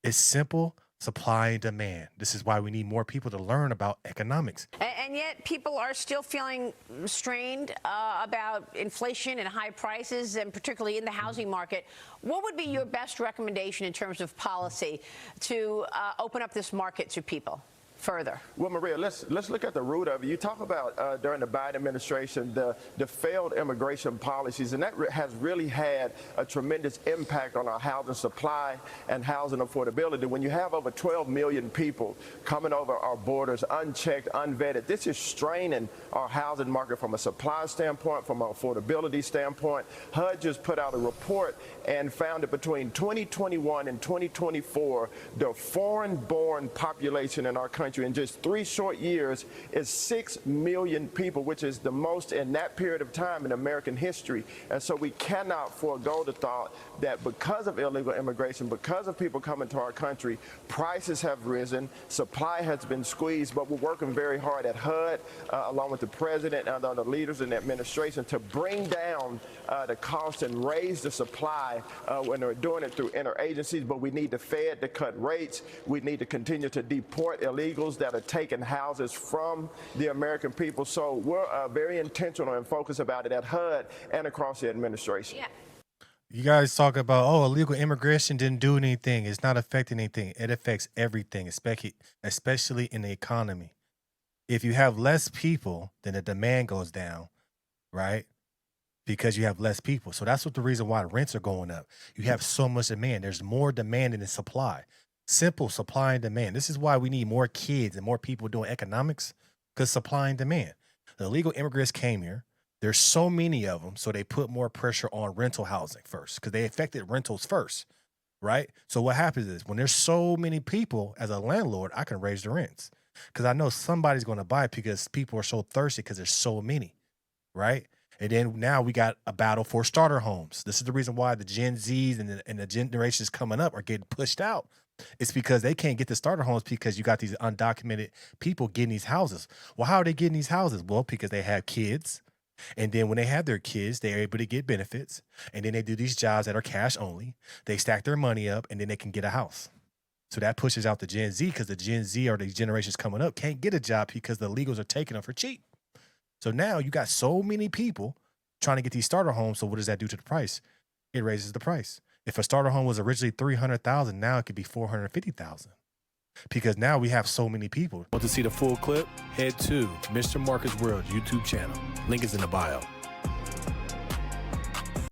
It's simple supply and demand. This is why we need more people to learn about economics. And yet people are still feeling strained about inflation and high prices, and particularly in the housing market. What would be your best recommendation in terms of policy to open up this market to people further? Well, Maria, let's look at the root of it. You talk about during the Biden administration the failed immigration policies, and that has really had a tremendous impact on our housing supply and housing affordability. When you have over 12 million people coming over our borders unchecked, unvetted, this is straining our housing market from a supply standpoint, from an affordability standpoint. HUD just put out a report and found that between 2021 and 2024, the foreign-born population in our country in just 3 short years is 6 million people, which is the most in that period of time in American history. And so we cannot forego the thought that because of illegal immigration, because of people coming to our country, prices have risen, supply has been squeezed, but we're working very hard at HUD, along with the president and other leaders in the administration, to bring down the cost and raise the supply when they're doing it through interagencies. But we need the Fed to cut rates. We need to continue to deport illegals that are taking houses from the American people. So we're very intentional and focused about it at HUD and across the administration. Yeah. You guys talk about, oh, illegal immigration didn't do anything. It's not affecting anything. It affects everything, especially in the economy. If you have less people, then the demand goes down, right? Because you have less people. So that's what the reason why rents are going up. You have so much demand. There's more demand than supply. Simple supply and demand. This is why we need more kids and more people doing economics, because supply and demand. The illegal immigrants came here. There's so many of them, so they put more pressure on rental housing first, because they affected rentals first, right? So what happens is when there's so many people, as a landlord, I can raise the rents because I know somebody's going to buy it because people are so thirsty because there's so many, right? And then now we got a battle for starter homes. This is the reason why the Gen Zs and the generations coming up are getting pushed out. It's because they can't get the starter homes because you got these undocumented people getting these houses. Well, how are they getting these houses? Well, because they have kids. And then when they have their kids, they're able to get benefits. And then they do these jobs that are cash only. They stack their money up and then they can get a house. So that pushes out the Gen Z, because the Gen Z or these generations coming up can't get a job because the illegals are taking them for cheap. So now you got so many people trying to get these starter homes. So what does that do to the price? It raises the price. If a starter home was originally $300,000, now it could be $450,000, because now we have so many people. Want to see the full clip? Head to Mr. Marcus World YouTube channel. Link is in the bio.